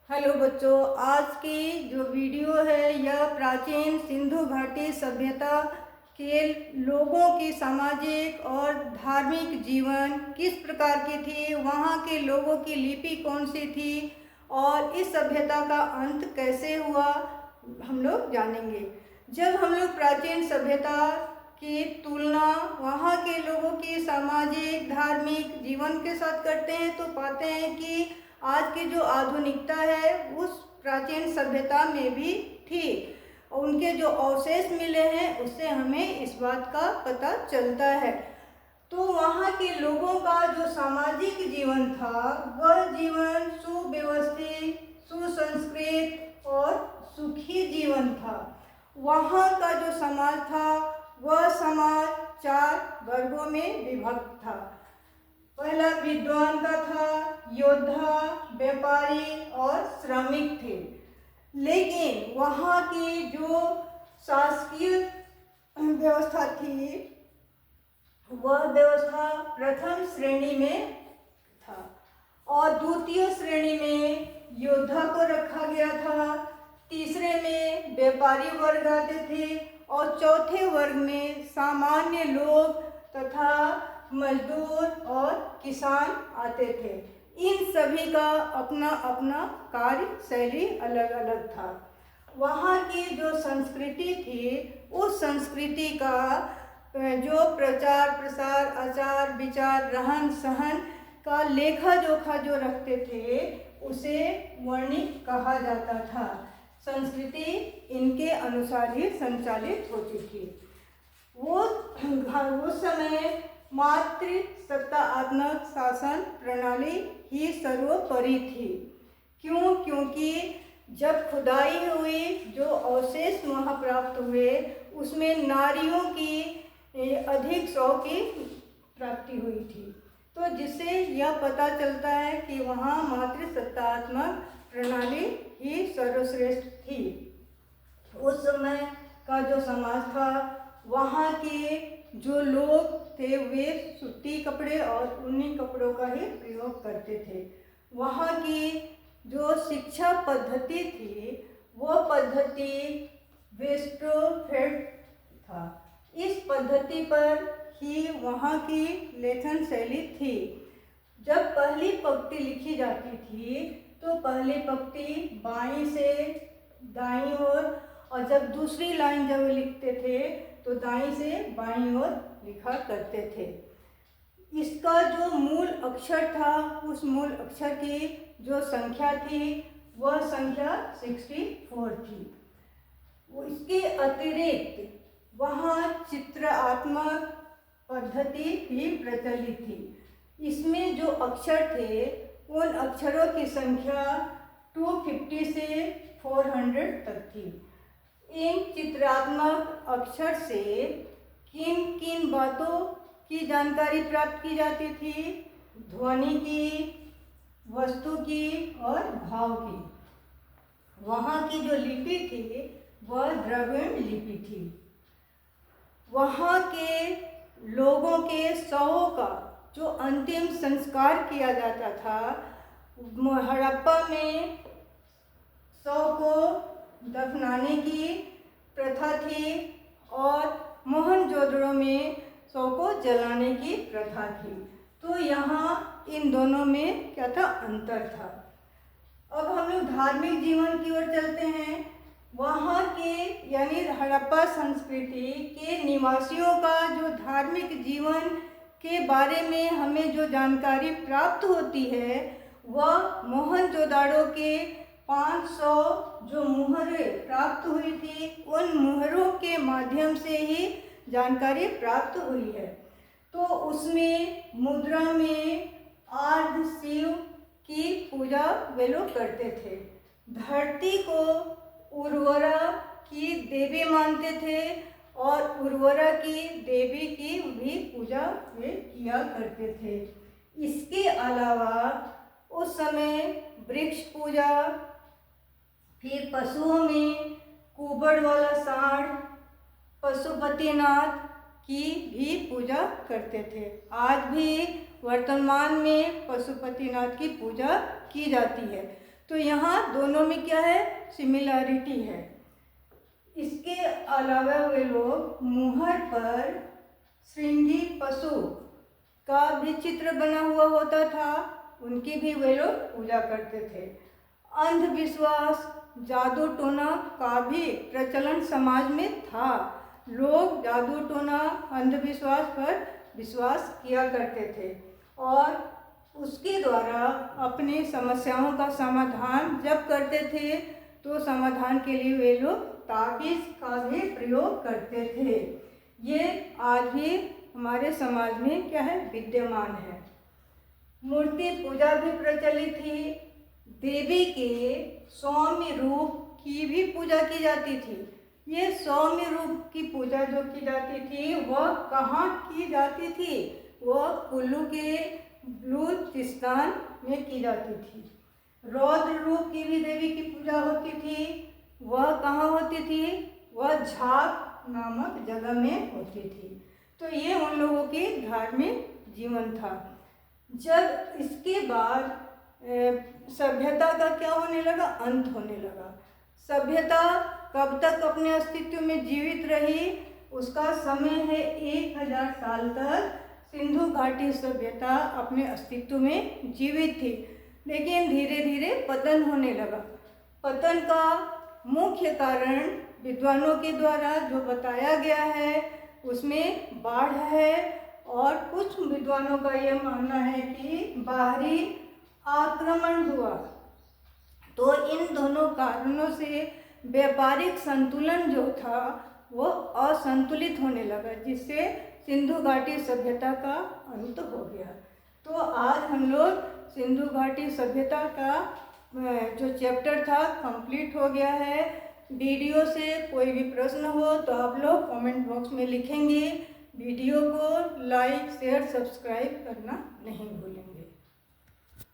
Hello बच्चों, आज की जो वीडियो है यह प्राचीन सिंधु घाटी सभ्यता के लोगों की सामाजिक और धार्मिक जीवन किस प्रकार की थी, वहाँ के लोगों की लिपि कौन सी थी और इस सभ्यता का अंत कैसे हुआ हम लोग जानेंगे। जब हम लोग प्राचीन सभ्यता की तुलना वहाँ के लोगों की सामाजिक धार्मिक जीवन के साथ करते हैं तो पाते हैं कि आज की जो आधुनिकता है उस प्राचीन सभ्यता में भी थी। उनके जो अवशेष मिले हैं उससे हमें इस बात का पता चलता है। तो वहाँ के लोगों का जो सामाजिक जीवन था वह जीवन सुव्यवस्थित, सुसंस्कृत और सुखी जीवन था। वहाँ का जो समाज था वह समाज 4 वर्गों में विभक्त था। पहला विद्वान का था, योद्धा, व्यापारी और श्रमिक थे। लेकिन वहाँ की जो शासकीय व्यवस्था थी वह व्यवस्था प्रथम श्रेणी में था और द्वितीय श्रेणी में योद्धा को रखा गया था, तीसरे में व्यापारी वर्ग आते थे और चौथे वर्ग में सामान्य लोग तथा मजदूर और किसान आते थे। इन सभी का अपना अपना कार्य शैली अलग अलग था। वहाँ की जो संस्कृति थी उस संस्कृति का जो प्रचार प्रसार, आचार विचार, रहन सहन का लेखा जोखा जो रखते थे उसे वर्णिक कहा जाता था। संस्कृति इनके अनुसार ही संचालित होती थी। वो उस समय मातृ सत्तात्मक शासन प्रणाली ही सर्वोपरि थी। क्यों? क्योंकि जब खुदाई हुई, जो अवशेष वहाँ प्राप्त हुए उसमें नारियों की अधिक 100 की प्राप्ति हुई थी। तो जिससे यह पता चलता है कि वहाँ मातृ सत्तात्मक प्रणाली ही सर्वश्रेष्ठ थी। उस समय का जो समाज था वहाँ के जो लोग थे वे सूती कपड़े और ऊनी कपड़ों का ही प्रयोग करते थे। वहाँ की जो शिक्षा पद्धति थी वह पद्धति वेस्टरफेल्ड था। इस पद्धति पर ही वहाँ की लेखन शैली थी। जब पहली पंक्ति लिखी जाती थी तो पहली पंक्ति बाईं से दाईं ओर और जब दूसरी लाइन जब लिखते थे तो दाईं से बाईं ओर लिखा करते थे। इसका जो मूल अक्षर था उस मूल अक्षर की जो संख्या थी वह संख्या 64 थी। इसके अतिरिक्त वहाँ चित्रात्मक पद्धति भी प्रचलित थी। इसमें जो अक्षर थे उन अक्षरों की संख्या 250 से 400 तक थी। इन चित्रात्मक अक्षर से किन किन बातों की जानकारी प्राप्त की जाती थी? ध्वनि की, वस्तु की और भाव की। वहाँ की जो लिपि थी वह द्रविड़ लिपि थी। वहाँ के लोगों के शवों का जो अंतिम संस्कार किया जाता था, हड़प्पा में शव को दफनाने की प्रथा थी और मोहनजोदड़ो में शव को जलाने की प्रथा थी। तो यहाँ इन दोनों में क्या था? अंतर था। अब हम लोग धार्मिक जीवन की ओर चलते हैं। वहाँ के यानी हड़प्पा संस्कृति के निवासियों का जो धार्मिक जीवन के बारे में हमें जो जानकारी प्राप्त होती है वह मोहनजोदड़ो के 500 जो मुहरें प्राप्त हुई थी उन मुहरों के माध्यम से ही जानकारी प्राप्त हुई है। तो उसमें मुद्रा में आर्ध शिव की पूजा वे लोग करते थे। धरती को उर्वरा की देवी मानते थे और उर्वरा की देवी की भी पूजा वे किया करते थे। इसके अलावा उस समय वृक्ष पूजा, फिर पशुओं में कुबड़ वाला सांड, पशुपतिनाथ की भी पूजा करते थे। आज भी वर्तमान में पशुपतिनाथ की पूजा की जाती है। तो यहाँ दोनों में क्या है, सिमिलैरिटी है। इसके अलावा वे लोग मुहर पर श्रृंगी पशु का भी चित्र बना हुआ होता था, उनकी भी वे लोग पूजा करते थे। अंधविश्वास, जादू टोना का भी प्रचलन समाज में था। लोग जादू टोना, अंधविश्वास पर विश्वास किया करते थे और उसके द्वारा अपनी समस्याओं का समाधान जब करते थे तो समाधान के लिए वे लोग ताबीज़ का भी प्रयोग करते थे। ये आज भी हमारे समाज में क्या है, विद्यमान है। मूर्ति पूजा भी प्रचलित थी। देवी के सौम्य रूप की भी पूजा की जाती थी। ये सौम्य रूप की पूजा जो की जाती थी वह कहाँ की जाती थी, वह कुल्लू के बलूचिस्तान में की जाती थी। रौद्र रूप की भी देवी की पूजा होती थी, वह कहाँ होती थी, वह झाक नामक जगह में होती थी। तो ये उन लोगों की धार्मिक जीवन था। जब इसके बाद सभ्यता का क्या होने लगा, अंत होने लगा। सभ्यता कब तक अपने अस्तित्व में जीवित रही, उसका समय है 1000 साल तक सिंधु घाटी सभ्यता अपने अस्तित्व में जीवित थी, लेकिन धीरे धीरे पतन होने लगा। पतन का मुख्य कारण विद्वानों के द्वारा जो बताया गया है उसमें बाढ़ है और कुछ विद्वानों का यह मानना है कि बाहरी आक्रमण हुआ। तो इन दोनों कारणों से व्यापारिक संतुलन जो था वो असंतुलित होने लगा, जिससे सिंधु घाटी सभ्यता का अंत हो गया। तो आज हम लोग सिंधु घाटी सभ्यता का जो चैप्टर था कंप्लीट हो गया है। वीडियो से कोई भी प्रश्न हो तो आप लोग कमेंट बॉक्स में लिखेंगे। वीडियो को लाइक, शेयर, सब्सक्राइब करना नहीं भूलेंगे।